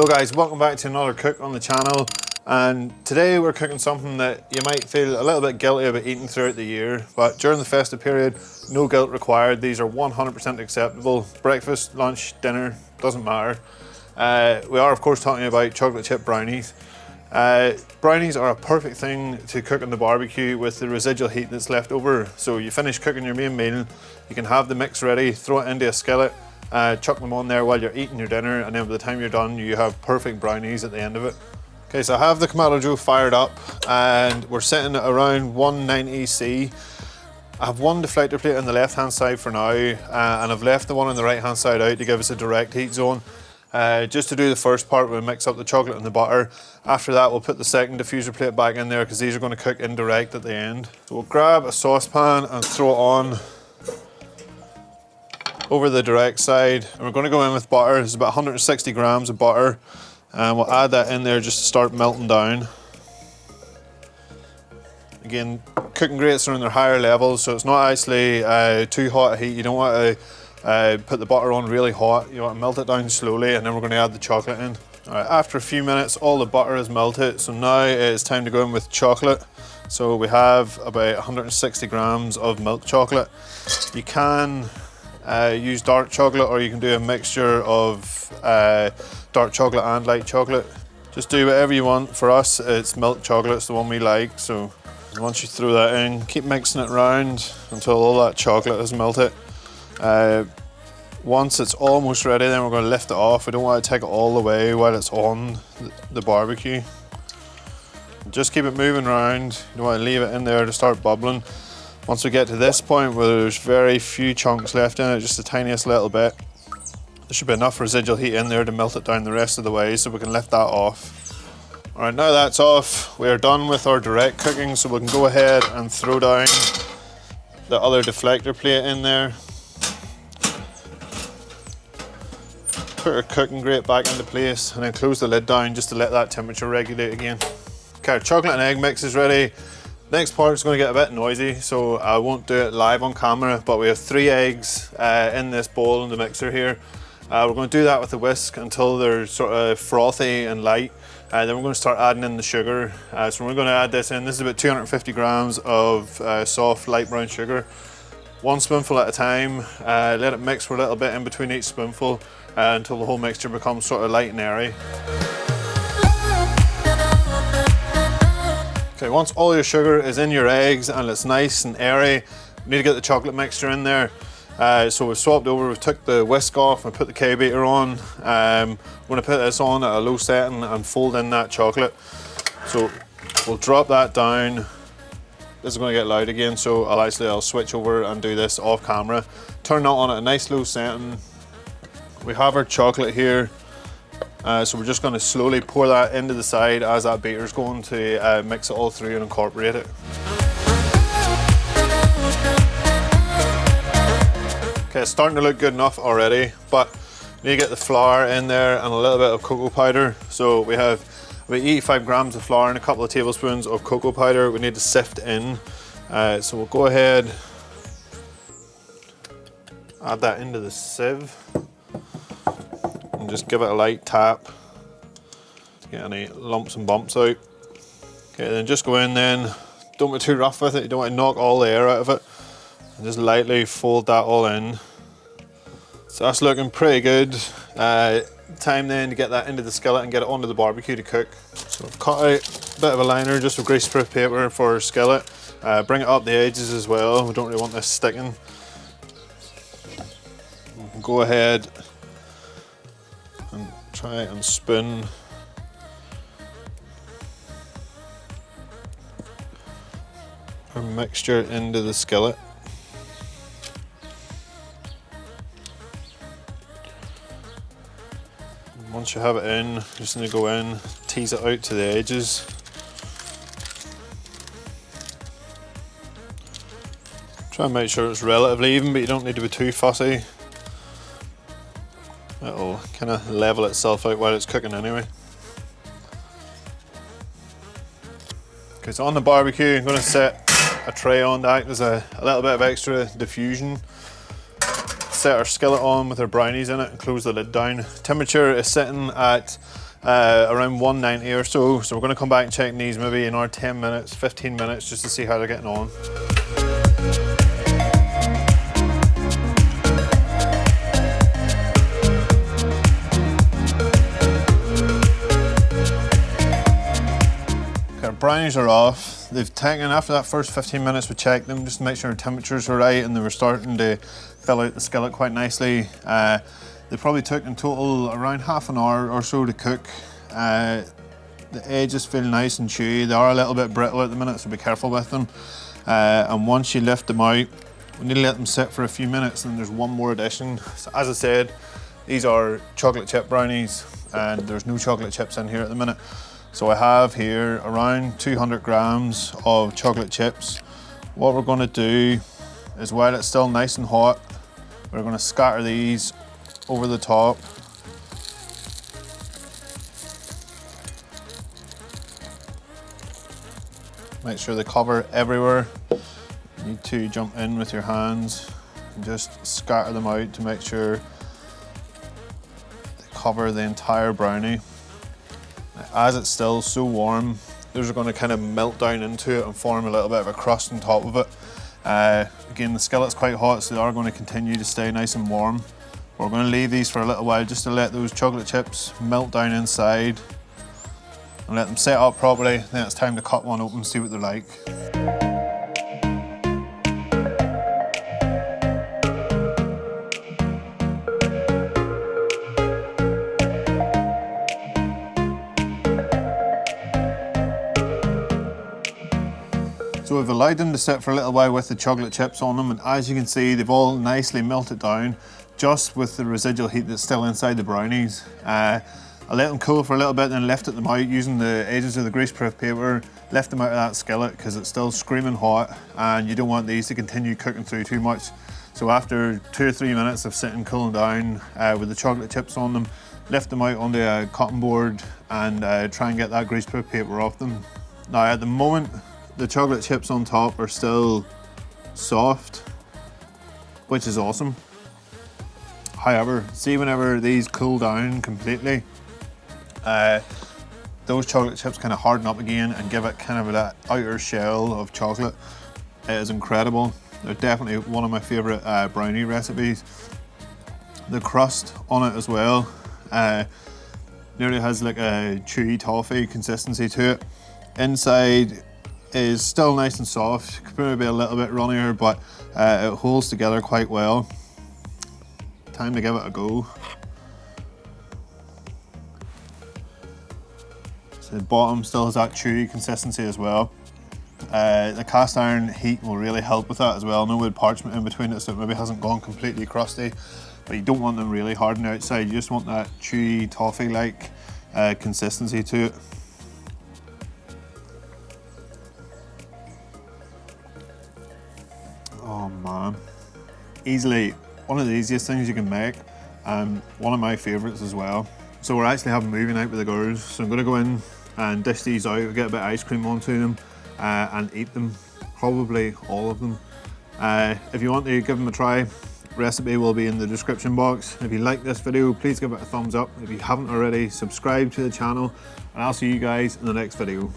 Hello guys, welcome back to another cook on the channel, and today we're cooking something that you might feel a little bit guilty about eating throughout the year, but during the festive period, no guilt required. These are 100% acceptable. Breakfast, lunch, dinner, doesn't matter. We are of course talking about chocolate chip brownies. Brownies are a perfect thing to cook on the barbecue with the residual heat that's left over. So you finish cooking your main meal, you can have the mix ready, throw it into a skillet, chuck them on there while you're eating your dinner, and then by the time you're done you have perfect brownies at the end of it. Okay, so I have the Kamado Joe fired up and we're sitting at around 190°C. I have one deflector plate on the left hand side for now, and I've left the one on the right hand side out to give us a direct heat zone. Just to do the first part, we'll mix up the chocolate and the butter. After that we'll put the second diffuser plate back in there because these are going to cook indirect at the end. So we'll grab a saucepan and throw it on over the direct side, and we're going to go in with butter. There's about 160 grams of butter, and we'll add that in there just to start melting down. Again, cooking grates are in their higher levels, so it's not actually too hot a heat. You don't want to put the butter on really hot. You want to melt it down slowly, and then we're going to add the chocolate in. All right, after a few minutes all the butter is melted, so now it's time to go in with chocolate. So we have about 160 grams of milk chocolate. You can use dark chocolate, or you can do a mixture of dark chocolate and light chocolate. Just do whatever you want. For us it's milk chocolate, it's the one we like. So once you throw that in, keep mixing it around until all that chocolate is melted. Once it's almost ready, then we're going to lift it off. We don't want to take it all the way while it's on the barbecue. Just keep it moving around. You don't want to leave it in there to start bubbling. Once we get to this point where there's very few chunks left in it, just the tiniest little bit, there should be enough residual heat in there to melt it down the rest of the way, so we can lift that off. Alright, now that's off, we are done with our direct cooking, so we can go ahead and throw down the other deflector plate in there. Put our cooking grate back into place and then close the lid down just to let that temperature regulate again. Okay, our chocolate and egg mix is ready. Next part is going to get a bit noisy, so I won't do it live on camera, but we have 3 eggs in this bowl in the mixer here. We're going to do that with the whisk until they're sort of frothy and light. Then we're going to start adding in the sugar. So we're going to add this in. This is about 250 grams of soft light brown sugar. 1 spoonful at a time. Let it mix for a little bit in between each spoonful until the whole mixture becomes sort of light and airy. Okay, once all your sugar is in your eggs and it's nice and airy, you need to get the chocolate mixture in there. So we've swapped over, we've took the whisk off and put the K-beater on. We're going to put this on at a low setting and fold in that chocolate. So we'll drop that down. This is going to get loud again, so I'll switch over and do this off camera. Turn that on at a nice low setting. We have our chocolate here. So we're just going to slowly pour that into the side as that beater is going to mix it all through and incorporate it. Okay, it's starting to look good enough already, but you need to get the flour in there and a little bit of cocoa powder. So we have about 85 grams of flour and a couple of tablespoons of cocoa powder we need to sift in. So we'll go ahead, add that into the sieve. And just give it a light tap to get any lumps and bumps out. Okay, then just go in then, don't be too rough with it, you don't want to knock all the air out of it. And just lightly fold that all in. So that's looking pretty good. Time then to get that into the skillet and get it onto the barbecue to cook. So I've cut out a bit of a liner just with greaseproof paper for our skillet. Bring it up the edges as well, we don't really want this sticking. Go ahead and try and spoon our mixture into the skillet. Once you have it in, you just need to go in, tease it out to the edges. Try and make sure it's relatively even, but you don't need to be too fussy. It'll kind of level itself out while it's cooking anyway. Okay, so on the barbecue, I'm going to set a tray on to act as a little bit of extra diffusion. Set our skillet on with our brownies in it and close the lid down. Temperature is sitting at around 190 or so. So we're going to come back and check these maybe in our 10 minutes, 15 minutes, just to see how they're getting on. Okay, our brownies are off. They've taken, after that first 15 minutes, we checked them just to make sure the temperatures were right, and they were starting to fill out the skillet quite nicely. They probably took in total around half an hour or so to cook. The edges feel nice and chewy. They are a little bit brittle at the minute, so be careful with them. And once you lift them out, we need to let them sit for a few minutes, and there's one more addition. So as I said, these are chocolate chip brownies, and there's no chocolate chips in here at the minute. So I have here around 200 grams of chocolate chips. What we're going to do is, while it's still nice and hot, we're going to scatter these over the top. Make sure they cover everywhere. You need to jump in with your hands and just scatter them out to make sure they cover the entire brownie. As it's still so warm, those are going to kind of melt down into it and form a little bit of a crust on top of it. Again, the skillet's quite hot, so they are going to continue to stay nice and warm. We're going to leave these for a little while just to let those chocolate chips melt down inside and let them set up properly. Then it's time to cut one open and see what they're like. So we've allowed them to sit for a little while with the chocolate chips on them, and as you can see, they've all nicely melted down just with the residual heat that's still inside the brownies. I let them cool for a little bit, then lifted them out using the edges of the greaseproof paper, left them out of that skillet because it's still screaming hot, and you don't want these to continue cooking through too much. So after 2 or 3 minutes of sitting cooling down with the chocolate chips on them, lift them out onto a cotton board and try and get that greaseproof paper off them. Now at the moment, the chocolate chips on top are still soft, which is awesome. However, see, whenever these cool down completely, those chocolate chips kind of harden up again and give it kind of that outer shell of chocolate. It is incredible. They're definitely one of my favourite brownie recipes. The crust on it as well nearly has like a chewy toffee consistency to it. Inside is still nice and soft, could probably be a little bit runnier, but it holds together quite well. Time to give it a go. So the bottom still has that chewy consistency as well. The cast iron heat will really help with that as well. No wood parchment in between it, so it maybe hasn't gone completely crusty, but you don't want them really hard on the outside. You just want that chewy toffee-like consistency to it. Oh man, easily one of the easiest things you can make, and one of my favourites as well. So we're actually having movie night with the girls, so I'm going to go in and dish these out, get a bit of ice cream onto them and eat them, probably all of them. If you want to give them a try, recipe will be in the description box. If you like this video, please give it a thumbs up. If you haven't already, subscribe to the channel, and I'll see you guys in the next video.